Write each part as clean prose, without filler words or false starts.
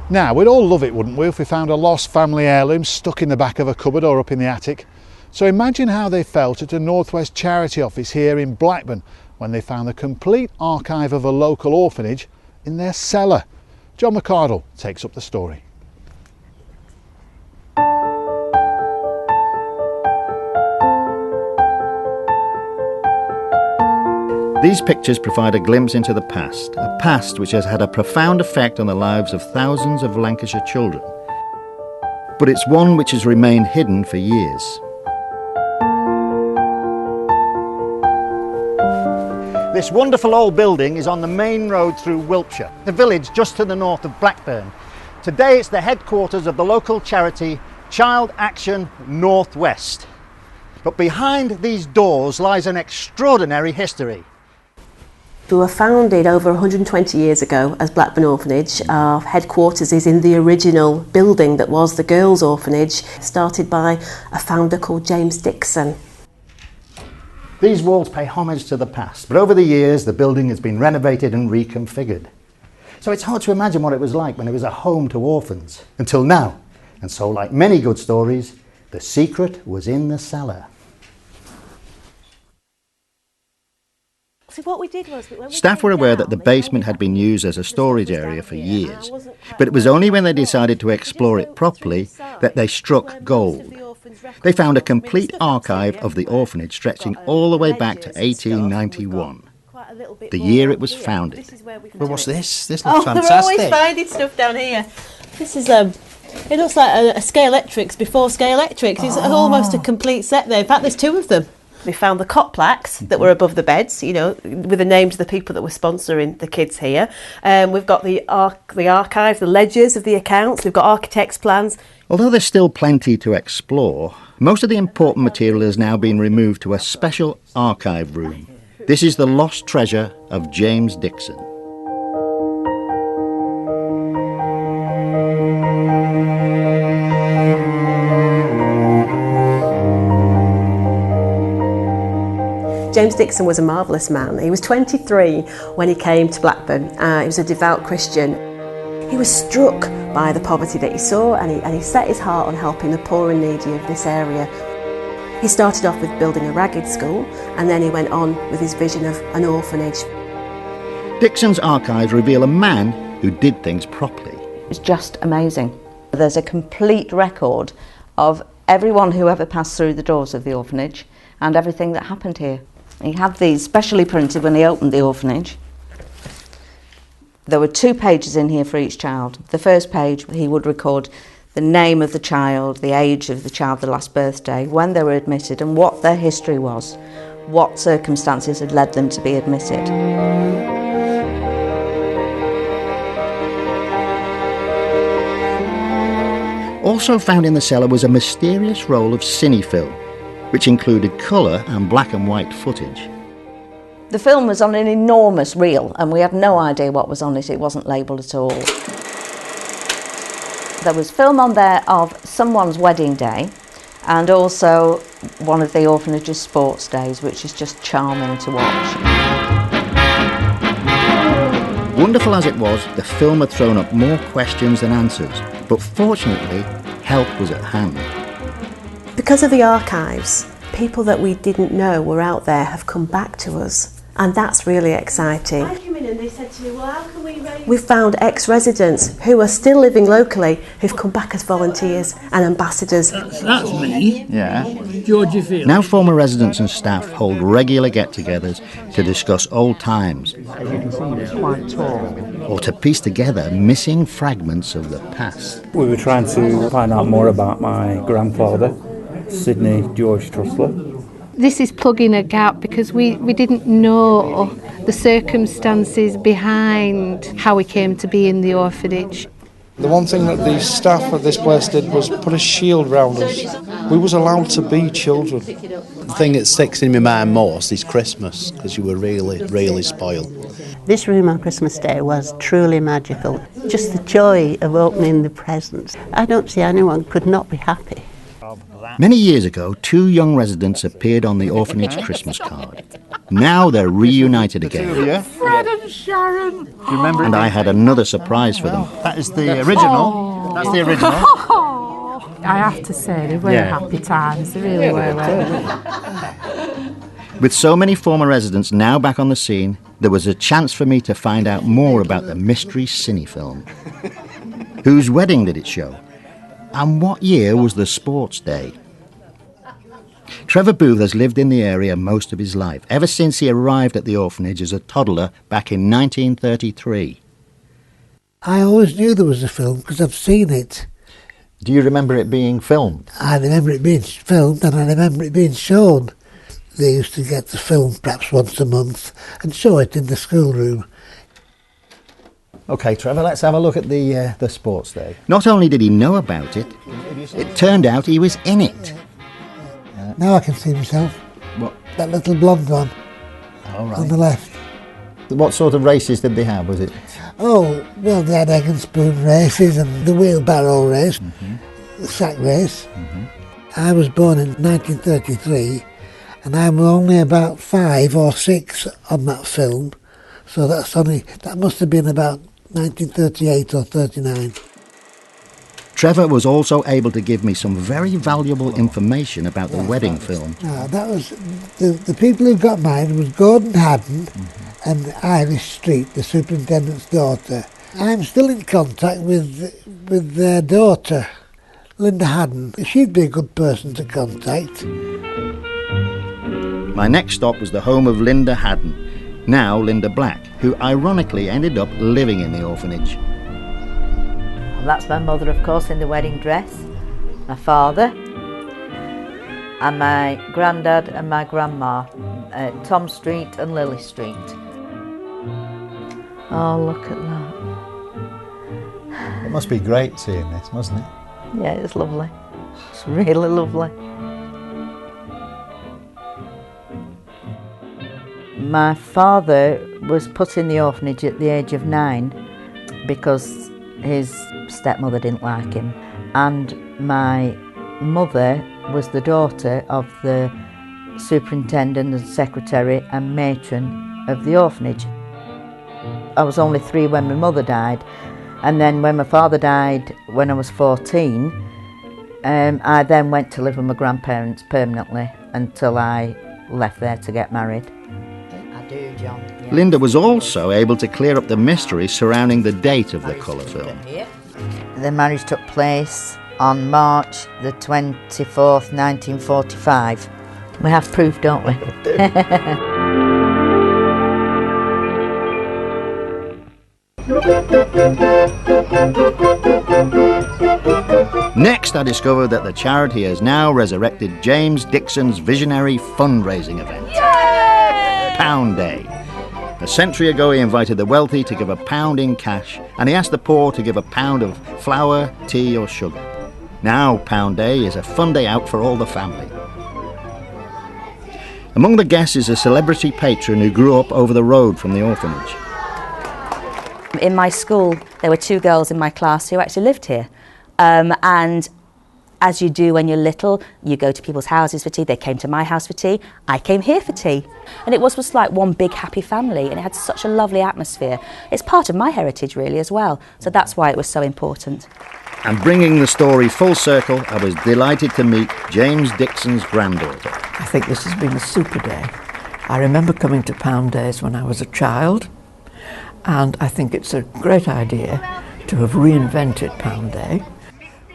Now, we'd all love it, wouldn't we, if we found a lost family heirloom stuck in the back of a cupboard or up in the attic. So imagine how they felt at a North West charity office here in Blackburn when they found the complete archive of a local orphanage in their cellar. John McCardle takes up the story. These pictures provide a glimpse into the past, a past which has had a profound effect on the lives of thousands of Lancashire children. But it's one which has remained hidden for years. This wonderful old building is on the main road through Wiltshire, the village just to the north of Blackburn. Today it's the headquarters of the local charity Child Action North West. But behind these doors lies an extraordinary history. We were founded over 120 years ago as Blackburn Orphanage. Our headquarters is in the original building that was the girls' orphanage, started by a founder called James Dixon. These walls pay homage to the past, but over the years the building has been renovated and reconfigured. So it's hard to imagine what it was like when it was a home to orphans, until now. And so, like many good stories, the secret was in the cellar. So what we did was, Staff were aware that the basement had been used as a storage area for years, but it was only when they decided to explore it properly that they struck gold. They found a complete archive of the orphanage stretching all the way back to 1891, the year it was founded. Well, what's this? This looks fantastic. We're always finding stuff down here. This is it looks like a Scalextrics before Scalextrics. It's almost a complete set there. In fact, there's two of them. We found the cot plaques that were above the beds, you know, with the names of the people that were sponsoring the kids here. We've got the archive, the ledgers of the accounts. We've got architects' plans. Although there's still plenty to explore, most of the important material has now been removed to a special archive room. This is the lost treasure of James Dixon. James Dixon was a marvellous man. He was 23 when he came to Blackburn. He was a devout Christian. He was struck by the poverty that he saw, and he set his heart on helping the poor and needy of this area. He started off with building a ragged school, and then he went on with his vision of an orphanage. Dixon's archives reveal a man who did things properly. It's just amazing. There's a complete record of everyone who ever passed through the doors of the orphanage and everything that happened here. He had these specially printed when he opened the orphanage. There were 2 pages in here for each child. The first page, he would record the name of the child, the age of the child, the last birthday, when they were admitted, and what their history was, what circumstances had led them to be admitted. Also found in the cellar was a mysterious roll of cinefilm, which included colour and black and white footage. The film was on an enormous reel, and we had no idea what was on it. It wasn't labelled at all. There was film on there of someone's wedding day, and also one of the orphanage's sports days, which is just charming to watch. Wonderful as it was, the film had thrown up more questions than answers, but fortunately, help was at hand. Because of the archives, people that we didn't know were out there have come back to us, and that's really exciting. I came in and they said to me, well, how can we raise... We've found ex-residents who are still living locally who've come back as volunteers and ambassadors. That's me. Yeah. Georgie Field. Now former residents and staff hold regular get-togethers to discuss old times, As you can see, it's quite tall. or to piece together missing fragments of the past. We were trying to find out more about my grandfather, Sidney George Trussler. This is plugging a gap because we didn't know the circumstances behind how we came to be in the orphanage. The one thing that the staff at this place did was put a shield round us. We was allowed to be children. The thing that sticks in my mind most is Christmas, because you were really spoiled. This room on Christmas Day was truly magical. Just the joy of opening the presents. I don't see anyone could not be happy. Many years ago, 2 young residents appeared on the orphanage Christmas card. Now they're reunited again. Fred and Sharon. Do you remember? And I had another surprise for them. That is the original. That's the original. I have to say, they were happy times. They really were. With so many former residents now back on the scene, there was a chance for me to find out more about the mystery cine film. Whose wedding did it show? And what year was the sports day? Trevor Booth has lived in the area most of his life, ever since he arrived at the orphanage as a toddler back in 1933. I always knew there was a film because I've seen it. Do you remember it being filmed? I remember it being filmed and I remember it being shown. They used to get the film perhaps once a month and show it in the schoolroom. OK, Trevor, let's have a look at the sports day. Not only did he know about it, it turned out he was in it. Now I can see myself. What? That little blonde one on the left. What sort of races did they have, was it? Oh, well, they had egg and spoon races and the wheelbarrow race, the sack race. I was born in 1933 and I was only about 5 or 6 on that film, so that must have been about 1938 or 39. Trevor was also able to give me some very valuable information about the wedding film. That was the people who got married was Gordon Haddon and Iris Street, the superintendent's daughter. I'm still in contact with their daughter, Linda Haddon. She'd be a good person to contact. My next stop was the home of Linda Haddon, now Linda Black, who ironically ended up living in the orphanage. That's my mother, of course, in the wedding dress, my father, and my granddad and my grandma, Tom Street and Lily Street. Oh, look at that. It must be great seeing this, mustn't it? Yeah, it's lovely. It's really lovely. My father was put in the orphanage at the age of 9 because his stepmother didn't like him, and my mother was the daughter of the superintendent and secretary and matron of the orphanage. I was only 3 when my mother died, and then when my father died when I was 14, I then went to live with my grandparents permanently until I left there to get married. I do, John. Yeah. Linda was also able to clear up the mystery surrounding the date of the colour film. The marriage took place on March the 24th, 1945. We have proof, don't we? Next, I discovered that the charity has now resurrected James Dixon's visionary fundraising event. Yay! Pound Day. A century ago, he invited the wealthy to give £1 in cash, and he asked the poor to give £1 of flour, tea or sugar. Now, Pound Day is a fun day out for all the family. Among the guests is a celebrity patron who grew up over the road from the orphanage. In my school, there were 2 girls in my class who actually lived here. And as you do when you're little, you go to people's houses for tea. They came to my house for tea. I came here for tea. And it was just like one big happy family, and it had such a lovely atmosphere. It's part of my heritage really as well. So that's why it was so important. And bringing the story full circle, I was delighted to meet James Dixon's granddaughter. I think this has been a super day. I remember coming to Pound Days when I was a child, and I think it's a great idea to have reinvented Pound Day.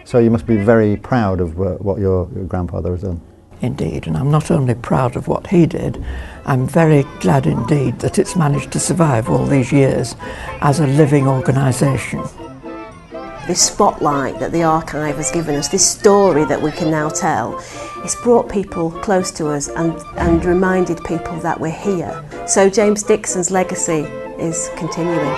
So you must be very proud of what your grandfather has done. Indeed, and I'm not only proud of what he did, I'm very glad indeed that it's managed to survive all these years as a living organisation. This spotlight that the archive has given us, this story that we can now tell, it's brought people close to us and reminded people that we're here. So James Dixon's legacy is continuing.